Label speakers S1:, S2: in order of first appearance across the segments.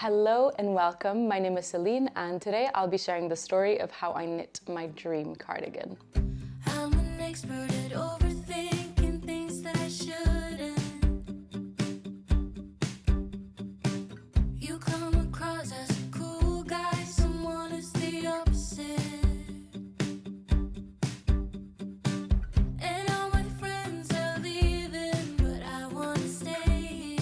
S1: Hello and welcome. My name is Céline and today I'll be sharing the story of how I knit my dream cardigan.
S2: I'm an expert at overthinking things that I shouldn't. You come across as a cool guy, someone is the opposite. And all my friends are leaving, but I want to stay here.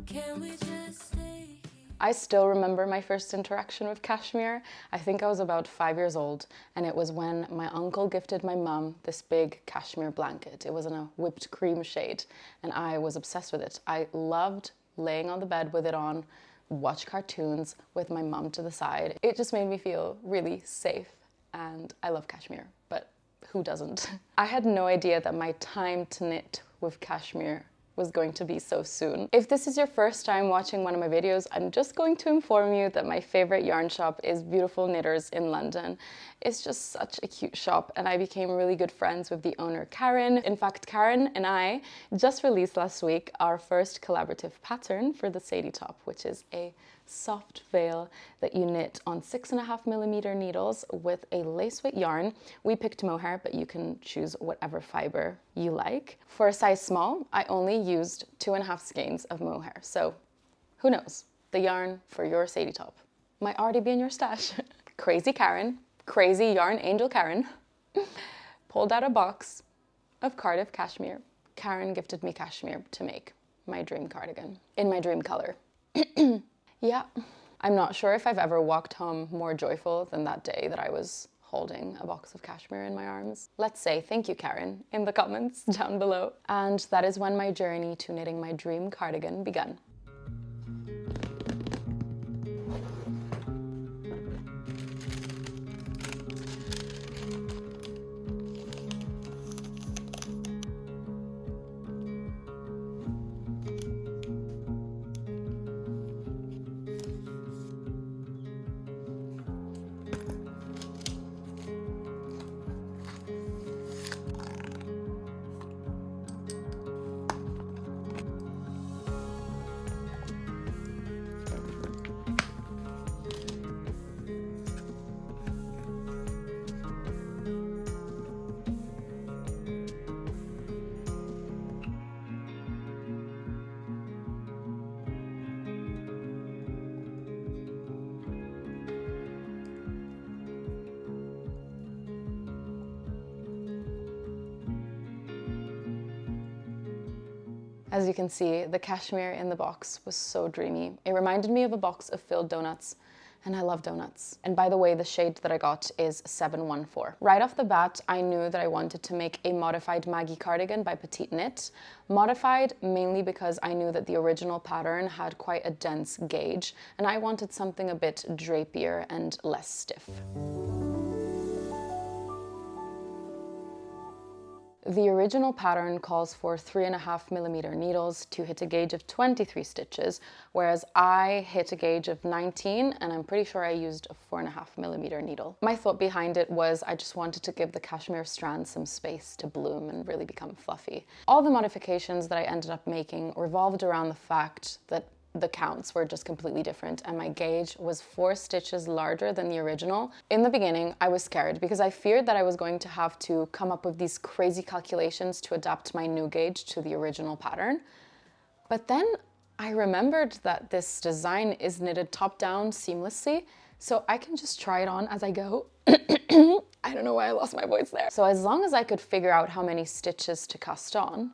S2: Can we just stay here?
S1: I still remember my first interaction with cashmere. I think I was about 5 years old, and it was when my uncle gifted my mum this big cashmere blanket. It was in a whipped cream shade, and I was obsessed with it. I loved laying on the bed with it on, watch cartoons with my mum to the side. It just made me feel really safe, and I love cashmere, but who doesn't? I had no idea that my time to knit with cashmere was going to be so soon. If this is your first time watching one of my videos, I'm just going to inform you that my favorite yarn shop is Beautiful Knitters in London. It's just such a cute shop, and I became really good friends with the owner, Karen. In fact, Karen and I just released last week our first collaborative pattern for the Sadie top, which is a soft veil that you knit on 6.5mm needles with a lace weight yarn. We picked mohair, but you can choose whatever fiber you like. For a size small, I only used 2.5 skeins of mohair. So who knows, the yarn for your Sadie top might already be in your stash. Crazy Karen, crazy yarn angel Karen, pulled out a box of Cardiff cashmere. Karen gifted me cashmere to make my dream cardigan in my dream color. Yeah, I'm not sure if I've ever walked home more joyful than that day that I was holding a box of cashmere in my arms. Let's say thank you, Karen, in the comments down below. And that is when my journey to knitting my dream cardigan began. As you can see, the cashmere in the box was so dreamy. It reminded me of a box of filled donuts, and I love donuts. And by the way, the shade that I got is 714. Right off the bat, I knew that I wanted to make a modified Maggie cardigan by Petite Knit. Modified mainly because I knew that the original pattern had quite a dense gauge, and I wanted something a bit drapier and less stiff. The original pattern calls for 3.5mm needles to hit a gauge of 23 stitches, whereas I hit a gauge of 19, and I'm pretty sure I used a 4.5mm needle. My thought behind it was I just wanted to give the cashmere strand some space to bloom and really become fluffy. All the modifications that I ended up making revolved around the fact that the counts were just completely different, and my gauge was 4 stitches larger than the original. In the beginning, I was scared because I feared that I was going to have to come up with these crazy calculations to adapt my new gauge to the original pattern. But then I remembered that this design is knitted top down seamlessly, so I can just try it on as I go. I don't know why I lost my voice there. So as long as I could figure out how many stitches to cast on,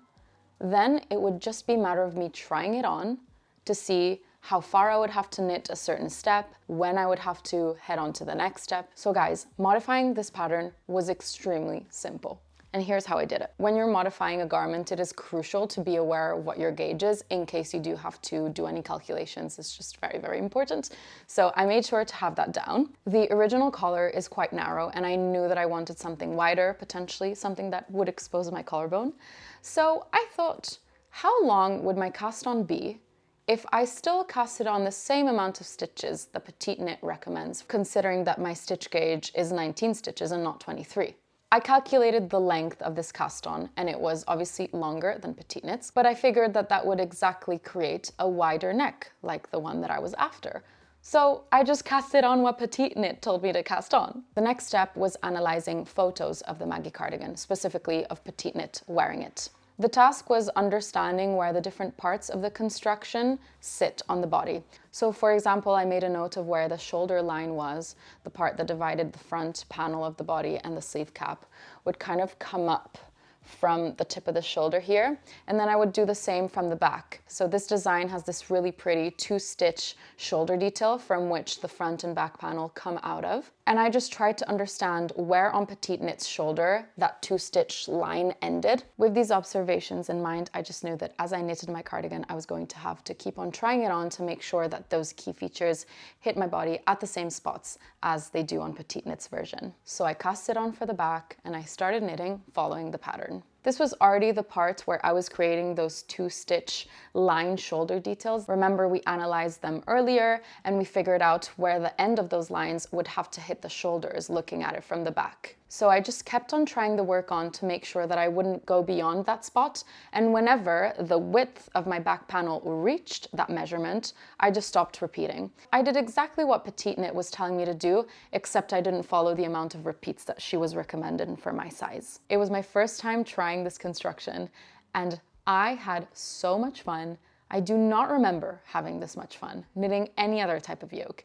S1: then it would just be a matter of me trying it on to see how far I would have to knit a certain step, when I would have to head on to the next step. So guys, modifying this pattern was extremely simple. And here's how I did it. When you're modifying a garment, it is crucial to be aware of what your gauge is in case you do have to do any calculations. It's just very, very important. So I made sure to have that down. The original collar is quite narrow, and I knew that I wanted something wider, potentially something that would expose my collarbone. So I thought, how long would my cast on be if I still cast it on the same amount of stitches that Petite Knit recommends, considering that my stitch gauge is 19 stitches and not 23. I calculated the length of this cast on, and it was obviously longer than petite knits, but I figured that that would exactly create a wider neck, like the one that I was after. So I just casted on what petite knit told me to cast on. The next step was analyzing photos of the Maggie cardigan, specifically of petite knit wearing it. The task was understanding where the different parts of the construction sit on the body. So for example, I made a note of where the shoulder line was, the part that divided the front panel of the body and the sleeve cap would kind of come up from the tip of the shoulder here, and then I would do the same from the back. So this design has this really pretty 2-stitch shoulder detail from which the front and back panel come out of. And I just tried to understand where on petite knit's shoulder that 2-stitch line ended. With these observations in mind, I just knew that as I knitted my cardigan, I was going to have to keep on trying it on to make sure that those key features hit my body at the same spots as they do on petite knit's version. So I cast it on for the back and I started knitting following the pattern. This was already the part where I was creating those 2-stitch line shoulder details. Remember, we analyzed them earlier and we figured out where the end of those lines would have to hit the shoulders looking at it from the back. So I just kept on trying the work on to make sure that I wouldn't go beyond that spot. And whenever the width of my back panel reached that measurement, I just stopped repeating. I did exactly what petite knit was telling me to do, except I didn't follow the amount of repeats that she was recommended for my size. It was my first time trying this construction and I had so much fun. I do not remember having this much fun knitting any other type of yoke.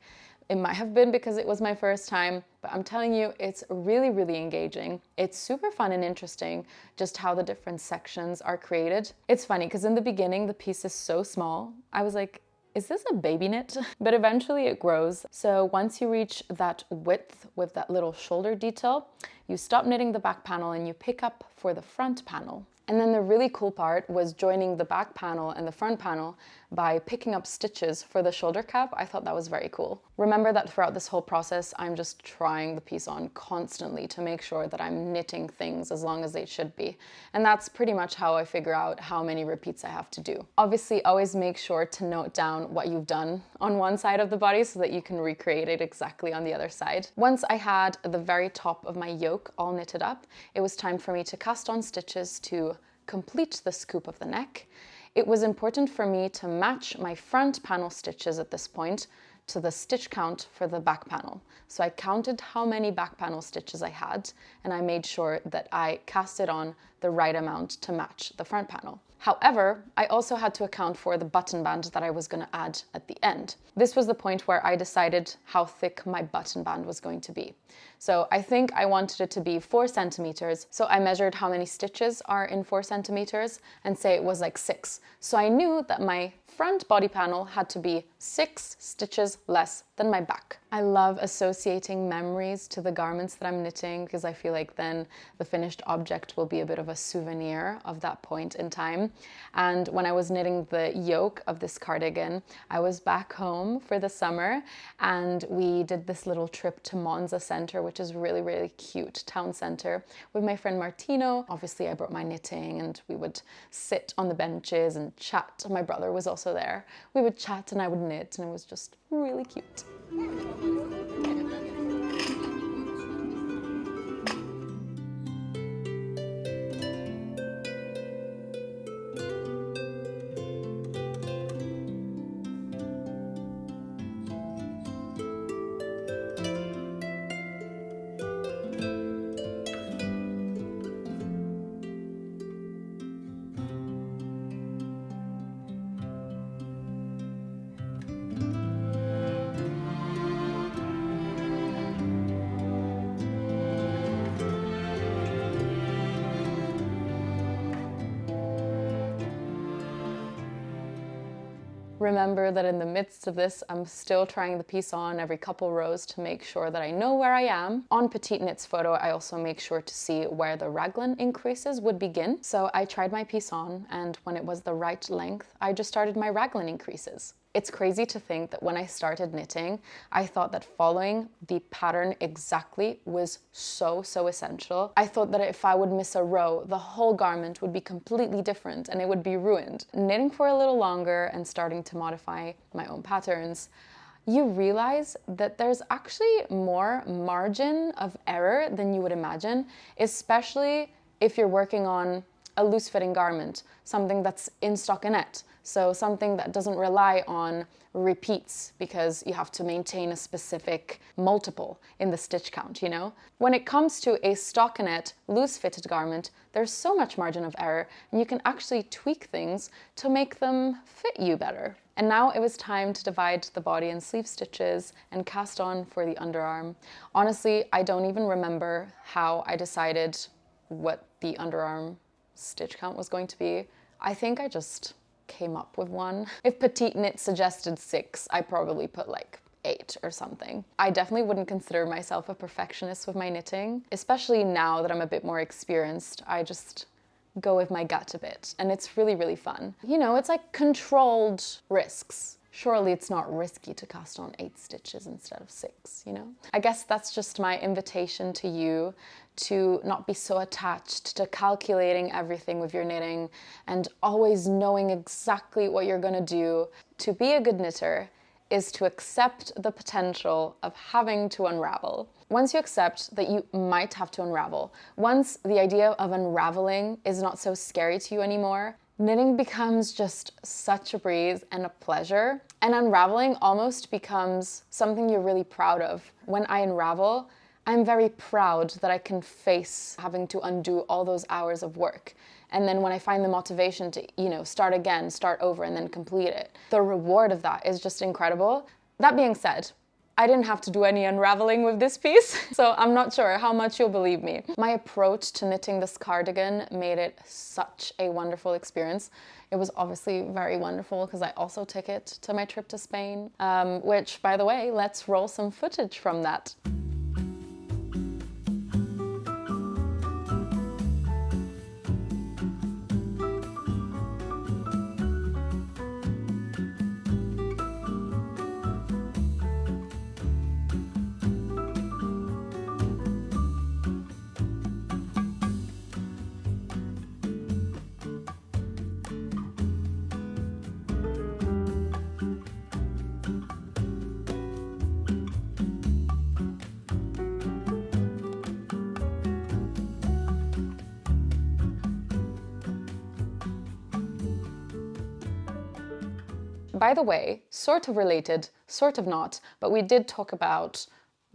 S1: It might have been because it was my first time, but I'm telling you, it's really, really engaging. It's super fun and interesting just how the different sections are created. It's funny because in the beginning, the piece is so small. I was like, is this a baby knit? But eventually it grows. So once you reach that width with that little shoulder detail, you stop knitting the back panel and you pick up for the front panel. And then the really cool part was joining the back panel and the front panel by picking up stitches for the shoulder cap. I thought that was very cool. Remember that throughout this whole process, I'm just trying the piece on constantly to make sure that I'm knitting things as long as they should be. And that's pretty much how I figure out how many repeats I have to do. Obviously, always make sure to note down what you've done on one side of the body so that you can recreate it exactly on the other side. Once I had the very top of my yoke all knitted up, it was time for me to cast on stitches to complete the scoop of the neck. It was important for me to match my front panel stitches at this point to the stitch count for the back panel. So I counted how many back panel stitches I had and I made sure that I casted on the right amount to match the front panel. However, I also had to account for the button band that I was going to add at the end. This was the point where I decided how thick my button band was going to be. So I think I wanted it to be 4 centimeters. So I measured how many stitches are in 4 centimeters and say it was like 6. So I knew that my front body panel had to be 6 stitches less than my back. I love associating memories to the garments that I'm knitting because I feel like then the finished object will be a bit of a souvenir of that point in time. And when I was knitting the yoke of this cardigan, I was back home for the summer and we did this little trip to Monza Center, which is really, really cute town center, with my friend Martino. Obviously, I brought my knitting and we would sit on the benches and chat. My brother was also there. We would chat and I would knit and it was just really cute. Remember that in the midst of this, I'm still trying the piece on every couple rows to make sure that I know where I am. On Petite Knit's photo, I also make sure to see where the raglan increases would begin. So I tried my piece on, and when it was the right length, I just started my raglan increases. It's crazy to think that when I started knitting, I thought that following the pattern exactly was so essential. I thought that if I would miss a row, the whole garment would be completely different and it would be ruined. Knitting for a little longer and starting to modify my own patterns, you realize that there's actually more margin of error than you would imagine, especially if you're working on a loose-fitting garment, something that's in stockinette. So something that doesn't rely on repeats because you have to maintain a specific multiple in the stitch count, you know? When it comes to a stockinette, loose-fitted garment, there's so much margin of error, and you can actually tweak things to make them fit you better. And now it was time to divide the body and sleeve stitches and cast on for the underarm. Honestly, I don't even remember how I decided what the underarm stitch count was going to be. I think I just came up with one. If Petite Knit suggested 6, I probably put like 8 or something. I definitely wouldn't consider myself a perfectionist with my knitting, especially now that I'm a bit more experienced. I just go with my gut a bit, and it's really, really fun. You know, it's like controlled risks. Surely it's not risky to cast on 8 stitches instead of 6, you know? I guess that's just my invitation to you to not be so attached to calculating everything with your knitting and always knowing exactly what you're gonna do. To be a good knitter is to accept the potential of having to unravel. Once you accept that you might have to unravel, once the idea of unraveling is not so scary to you anymore, knitting becomes just such a breeze and a pleasure. And unraveling almost becomes something you're really proud of. When I unravel, I'm very proud that I can face having to undo all those hours of work. And then when I find the motivation to, you know, start again, start over, and then complete it, the reward of that is just incredible. That being said, I didn't have to do any unraveling with this piece, so I'm not sure how much you'll believe me. My approach to knitting this cardigan made it such a wonderful experience. It was obviously very wonderful because I also took it to my trip to Spain, which, by the way, let's roll some footage from that. By the way, sort of related, sort of not, but we did talk about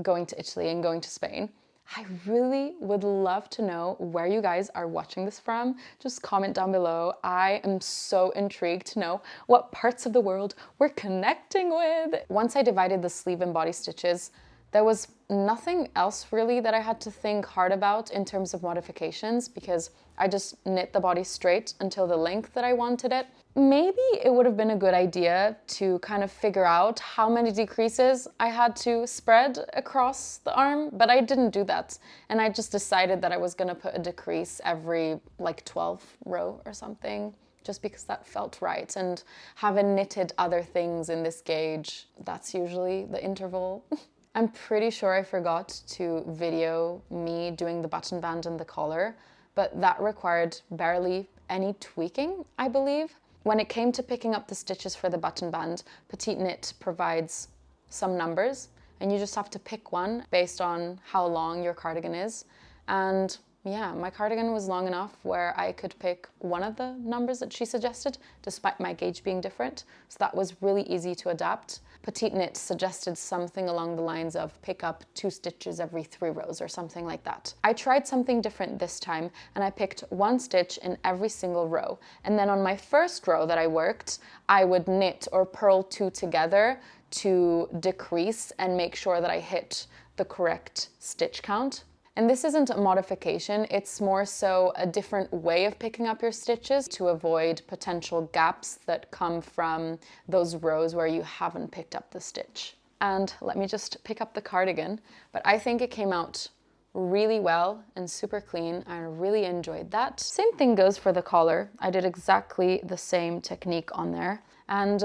S1: going to Italy and going to Spain. I really would love to know where you guys are watching this from. Just comment down below. I am so intrigued to know what parts of the world we're connecting with. Once I divided the sleeve and body stitches, there was nothing else really that I had to think hard about in terms of modifications because I just knit the body straight until the length that I wanted it. Maybe it would have been a good idea to kind of figure out how many decreases I had to spread across the arm, but I didn't do that. And I just decided that I was gonna put a decrease every like 12th row or something, just because that felt right. And having knitted other things in this gauge, that's usually the interval. I'm pretty sure I forgot to video me doing the button band and the collar, but that required barely any tweaking, I believe. When it came to picking up the stitches for the button band, Petite Knit provides some numbers, and you just have to pick one based on how long your cardigan is. And yeah, my cardigan was long enough where I could pick one of the numbers that she suggested, despite my gauge being different. So that was really easy to adapt. Petite Knit suggested something along the lines of pick up 2 stitches every 3 rows or something like that. I tried something different this time, and I picked 1 stitch in every single row. And then on my first row that I worked, I would knit or purl 2 together to decrease and make sure that I hit the correct stitch count. And this isn't a modification, it's more so a different way of picking up your stitches to avoid potential gaps that come from those rows where you haven't picked up the stitch. And let me just pick up the cardigan, but I think it came out really well and super clean. I really enjoyed that. Same thing goes for the collar. I did exactly the same technique on there. And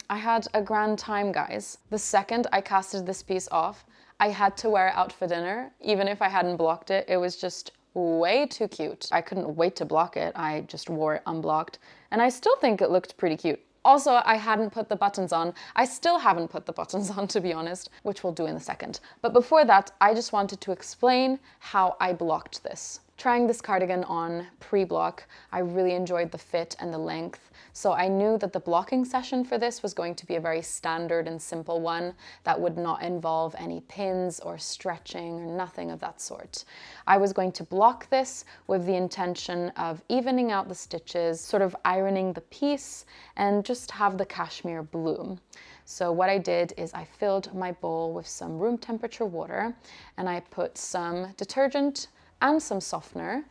S1: I had a grand time, guys. The second I casted this piece off, I had to wear it out for dinner. Even if I hadn't blocked it, it was just way too cute. I couldn't wait to block it. I just wore it unblocked, and I still think it looked pretty cute. Also, I hadn't put the buttons on. I still haven't put the buttons on, to be honest, which we'll do in a second. But before that, I just wanted to explain how I blocked this. Trying this cardigan on pre-block, I really enjoyed the fit and the length. So I knew that the blocking session for this was going to be a very standard and simple one that would not involve any pins or stretching or nothing of that sort. I was going to block this with the intention of evening out the stitches, sort of ironing the piece, and just have the cashmere bloom. So what I did is I filled my bowl with some room temperature water and I put some detergent and some softener.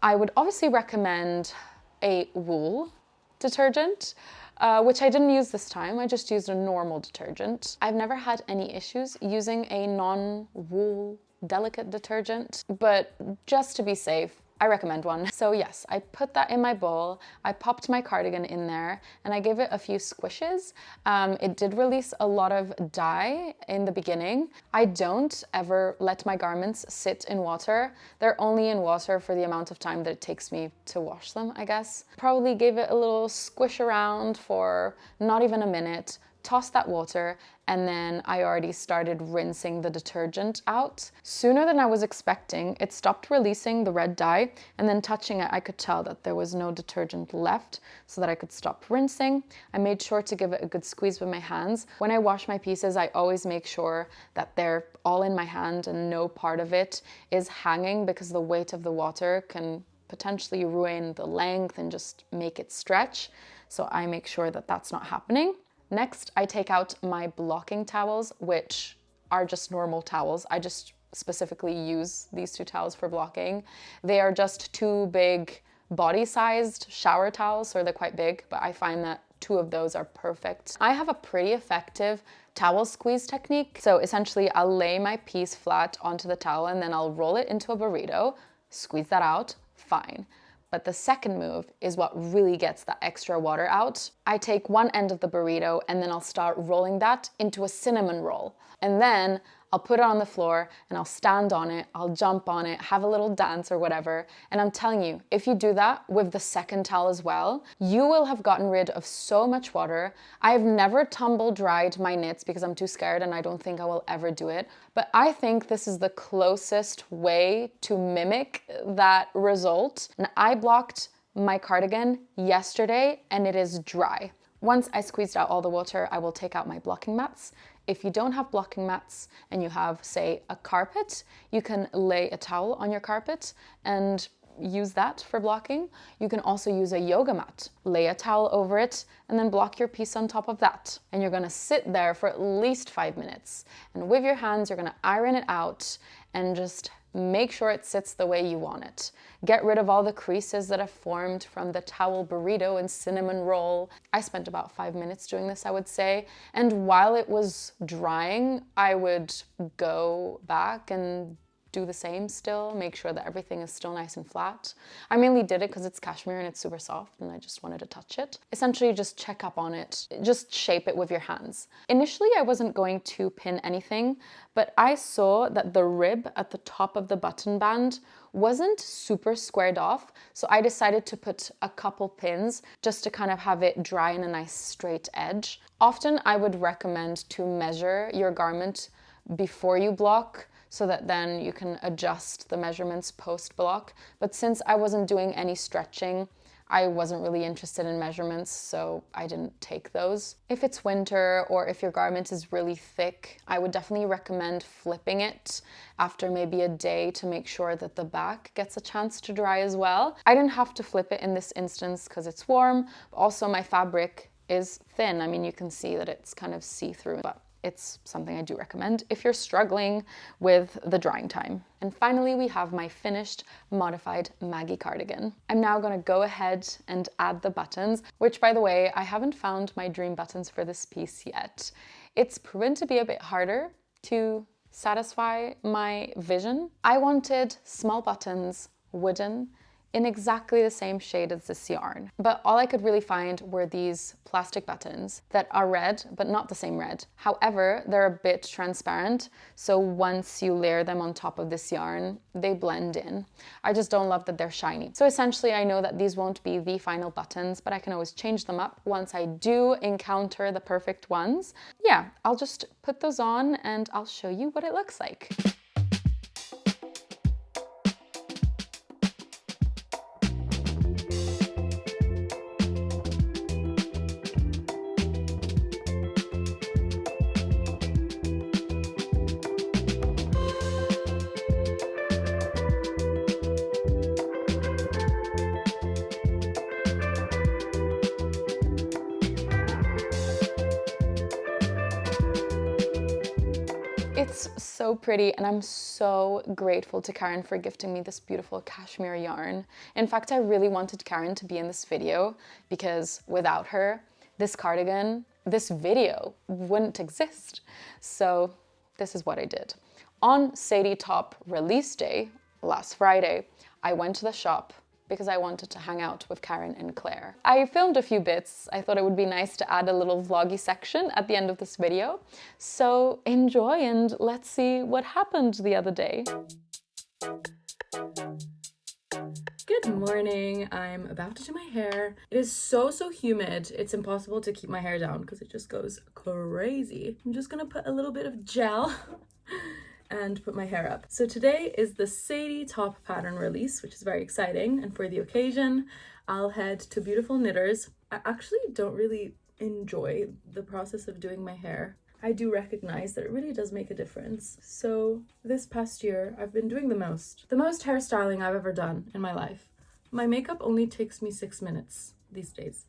S1: I would obviously recommend a wool detergent, which I didn't use this time. I just used a normal detergent. I've never had any issues using a non-wool delicate detergent, but just to be safe, I recommend one. So yes, I put that in my bowl, I popped my cardigan in there, and I gave it a few squishes. It did release a lot of dye in the beginning. I don't ever let my garments sit in water. They're only in water for the amount of time that it takes me to wash them, I guess. Probably gave it a little squish around for not even a minute, tossed that water, and then I already started rinsing the detergent out. Sooner than I was expecting, it stopped releasing the red dye, and then touching it, I could tell that there was no detergent left so that I could stop rinsing. I made sure to give it a good squeeze with my hands. When I wash my pieces, I always make sure that they're all in my hand and no part of it is hanging, because the weight of the water can potentially ruin the length and just make it stretch. So I make sure that that's not happening. Next, I take out my blocking towels, which are just normal towels. I just specifically use these two towels for blocking. They are just two big body-sized shower towels, so they're quite big, but I find that two of those are perfect. I have a pretty effective towel squeeze technique. So essentially, I'll lay my piece flat onto the towel and then I'll roll it into a burrito, squeeze that out, fine. But the second move is what really gets that extra water out. I take one end of the burrito and then I'll start rolling that into a cinnamon roll. And then I'll put it on the floor and I'll stand on it, I'll jump on it, have a little dance or whatever. And I'm telling you, if you do that with the second towel as well, you will have gotten rid of so much water. I've never tumble dried my knits because I'm too scared and I don't think I will ever do it. But I think this is the closest way to mimic that result. And I blocked my cardigan yesterday and it is dry. Once I squeezed out all the water, I will take out my blocking mats. If you don't have blocking mats and you have, say, a carpet, you can lay a towel on your carpet and use that for blocking. You can also use a yoga mat, lay a towel over it, and then block your piece on top of that. And you're gonna sit there for at least 5 minutes. And with your hands, you're gonna iron it out and just make sure it sits the way you want it. Get rid of all the creases that have formed from the towel burrito and cinnamon roll. I spent about 5 minutes doing this, I would say. And while it was drying, I would go back and do the same still, make sure that everything is still nice and flat. I mainly did it because it's cashmere and it's super soft and I just wanted to touch it. Essentially just check up on it, just shape it with your hands. Initially I wasn't going to pin anything, but I saw that the rib at the top of the button band wasn't super squared off, so I decided to put a couple pins just to kind of have it dry in a nice straight edge. Often I would recommend to measure your garment before you block, so that then you can adjust the measurements post-block. But since I wasn't doing any stretching, I wasn't really interested in measurements, so I didn't take those. If it's winter or if your garment is really thick, I would definitely recommend flipping it after maybe a day to make sure that the back gets a chance to dry as well. I didn't have to flip it in this instance because it's warm, but also my fabric is thin. I mean, you can see that it's kind of see-through, but it's something I do recommend if you're struggling with the drying time. And finally, we have my finished modified Maggie cardigan. I'm now gonna go ahead and add the buttons, which by the way, I haven't found my dream buttons for this piece yet. It's proven to be a bit harder to satisfy my vision. I wanted small buttons, wooden, in exactly the same shade as this yarn. But all I could really find were these plastic buttons that are red, but not the same red. However, they're a bit transparent, so once you layer them on top of this yarn, they blend in. I just don't love that they're shiny. So essentially, I know that these won't be the final buttons, but I can always change them up once I do encounter the perfect ones. Yeah, I'll just put those on and I'll show you what it looks like. It's so pretty, and I'm so grateful to Karen for gifting me this beautiful cashmere yarn. In fact, I really wanted Karen to be in this video because without her, this cardigan, this video wouldn't exist. So this is what I did. On Sadie Top release day, last Friday, I went to the shop because I wanted to hang out with Karen and Claire. I filmed a few bits. I thought it would be nice to add a little vloggy section at the end of this video. So enjoy and let's see what happened the other day. Good morning. I'm about to do my hair. It is so humid. It's impossible to keep my hair down because it just goes crazy. I'm just gonna put a little bit of gel and put my hair up. So today is the Sadie Top pattern release, which is very exciting. And for the occasion, I'll head to Beautiful Knitters. I actually don't really enjoy the process of doing my hair. I do recognize that it really does make a difference. So this past year, I've been doing the most hairstyling I've ever done in my life. My makeup only takes me 6 minutes these days,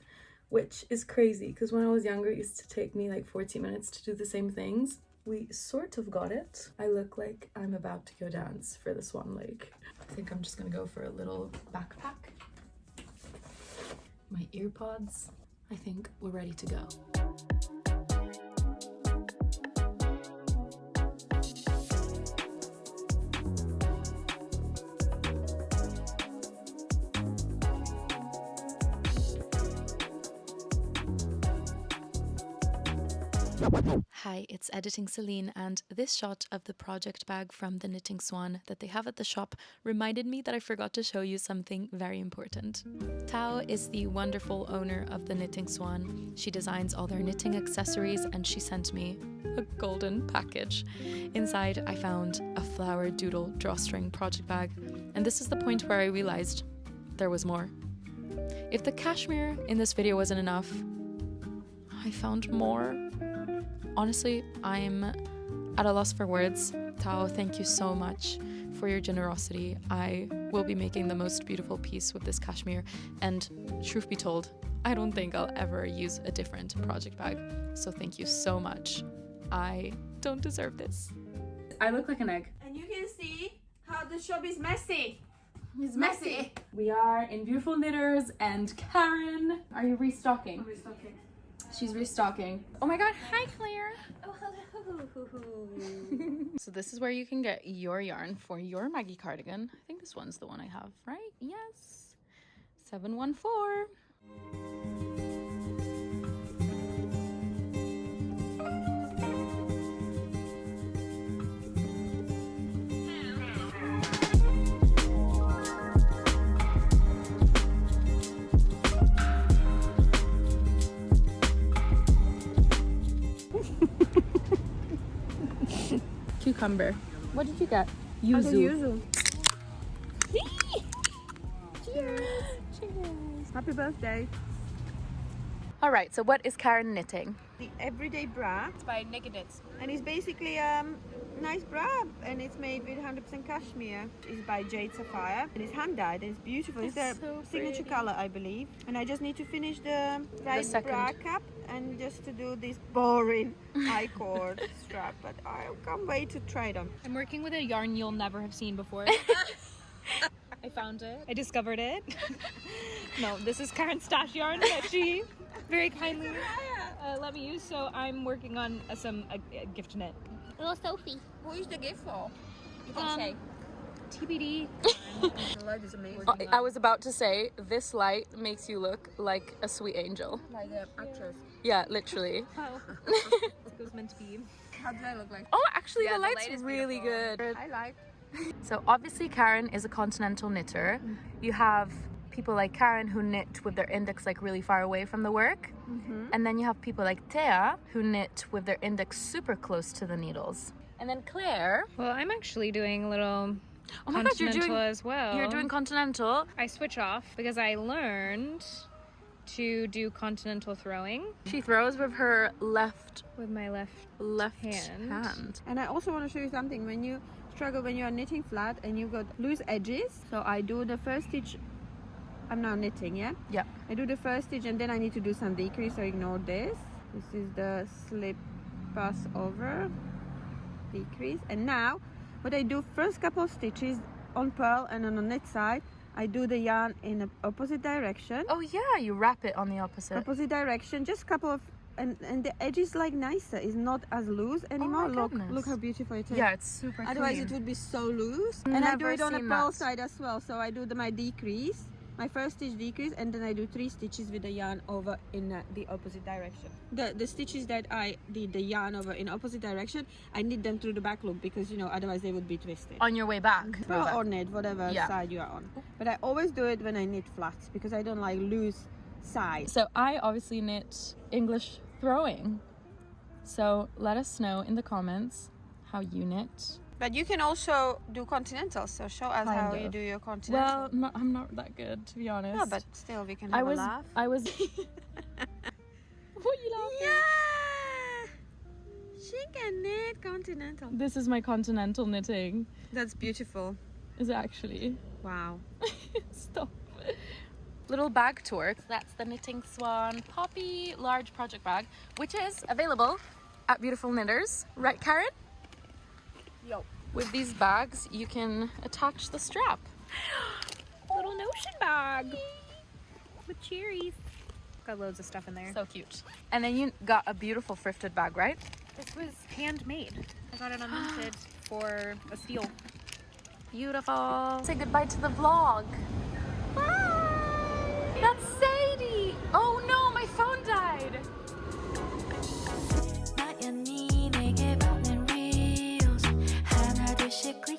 S1: which is crazy because when I was younger, it used to take me like 40 minutes to do the same things. We sort of got it. I look like I'm about to go dance for the Swan Lake. I think I'm just gonna go for a little backpack. My ear pods. I think we're ready to go. Hi, it's Editing Céline, and this shot of the project bag from the Knitting Swan that they have at the shop reminded me that I forgot to show you something very important. Tao is the wonderful owner of the Knitting Swan. She designs all their knitting accessories, and she sent me a golden package. Inside, I found a flower doodle drawstring project bag, and this is the point where I realized there was more. If the cashmere in this video wasn't enough, I found more. Honestly, I'm at a loss for words. Tao, thank you so much for your generosity. I will be making the most beautiful piece with this cashmere, and truth be told, I don't think I'll ever use a different project bag. So thank you so much. I don't deserve this. I look like an egg.
S3: And you can see how the shop is messy. It's messy.
S1: We are in Beautiful Knitters, and Karen, are you restocking?
S3: I'm restocking.
S1: She's restocking. Oh my god, hi Claire!
S3: Oh, hello.
S1: So this is where you can get your yarn for your Maggie cardigan. I think this one's the one I have, right? Yes. 714. Cucumber. What did you get? Yuzu.
S3: Cheers. Cheers. Happy birthday.
S1: All right, so what is Karen knitting?
S3: The Everyday Bra.
S4: It's by Naked Knits.
S3: And it's basically nice bra, and it's made with 100% cashmere. It's by Jade Sapphire, and it's hand dyed, and it's beautiful. It's their
S4: so
S3: signature
S4: pretty.
S3: color, I believe. And I just need to finish the right
S1: second.
S3: bra cap and just to do this boring I-cord strap, but I can't wait to try them.
S4: I'm working with a yarn you'll never have seen before. I found it. I discovered it. No, this is Karen's stash yarn that she very kindly let me use. So I'm working on some gift knit.
S5: Little Sophie.
S3: Who is the gift for? You
S4: can say. TBD.
S3: The light is amazing.
S1: I was about to say, this light makes you look like a sweet angel.
S3: Like an actress.
S1: Yeah, literally.
S4: Wow. It was meant to be.
S3: How do I look like?
S1: Oh, actually,
S4: Yeah,
S1: the
S4: the
S1: light's
S4: light is
S1: really good.
S3: I like.
S1: So obviously Karen is a continental knitter. You have people like Karen who knit with their index like really far away from the work. And then you have people like Thea who knit with their index super close to the needles. And then Claire.
S4: Well, I'm actually doing a little
S1: Oh my god,
S4: continental as well.
S1: You're doing continental.
S4: I switch off because I learned to do continental throwing
S1: She throws with her left
S4: with my left.
S1: hand.
S3: And I also want to show you something. When you struggle when you are knitting flat and you got loose edges, so I do the first stitch. I'm now knitting, yeah?
S1: Yeah.
S3: I do the first stitch and then I need to do some decrease, so ignore this. This is the slip pass over, decrease. And now what I do, first couple of stitches on purl and on the knit side, I do the yarn in the opposite direction.
S1: Oh yeah, you wrap it on the opposite
S3: Direction, just couple of, and the edge is like nicer, it's not as loose anymore.
S1: goodness.
S3: Look how beautiful it is.
S1: Yeah, it's super
S3: Otherwise
S1: clean.
S3: it would be so loose. And I do
S1: Never
S3: it on a
S1: seen
S3: purl
S1: that.
S3: side as well. So I do my decrease, my first stitch decrease, and then I do 3 stitches with the yarn over in the opposite direction. The stitches that I did the yarn over in opposite direction, I knit them through the back loop because otherwise they would be twisted.
S1: On your way back.
S3: Or knit, whatever
S1: Yeah.
S3: side you are on. But I always do it when I knit flat because I don't like loose sides.
S1: So I obviously knit English throwing. So let us know in the comments how you knit.
S3: But you can also do continental, so show us
S1: Kind
S3: how
S1: of.
S3: you do your continental.
S1: Well, I'm not that good, to be honest.
S3: No, but still we can have a laugh.
S1: I was. What you laughing?
S3: Yeah! She can knit continental.
S1: This is my continental knitting.
S3: That's beautiful.
S1: Is it actually?
S3: Wow.
S1: Stop. Little bag tour. That's the Knitting Swan Poppy large project bag, which is available at Beautiful Knitters. Right, Karen?
S3: Yo.
S1: With these bags, you can attach the strap.
S4: Little notion bag with cherries. Got loads of stuff in there.
S1: So cute. And then you got a beautiful thrifted bag, right?
S4: This was handmade. I got it on Vinted for a steal.
S1: Beautiful. Say goodbye to the vlog. Bye. That's Sadie. Oh no, my phone died.
S2: 나연이 내게 보낸 reels 하나 둘씩 click